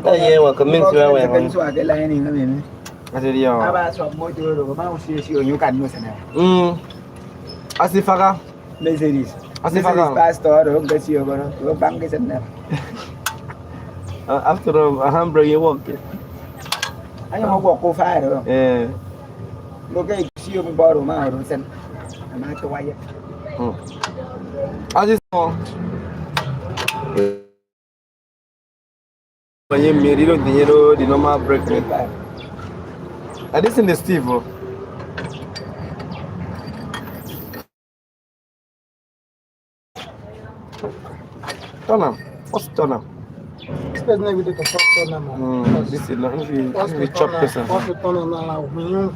Yeah, well, commence where we Kan are. so ake lining na mimi. I said, yeah. Aba shop moto ro ba usi si onyu kan no sana. Asifaka. Mercedes. Asifaka. Mercedes pastor ro gasi yo ro. Ro bang ke sana. After a handbrake, you walk. Ayo mo go ko fa ro. Yeah. Lo ke si yo mo ba ro ma ro sen. Ma to wa ya. As is more. When you made it, the normal brake. This in the Steve. Turn on. What's turn on? Especially with the top turn on. This is not. This is chop person. Also turn on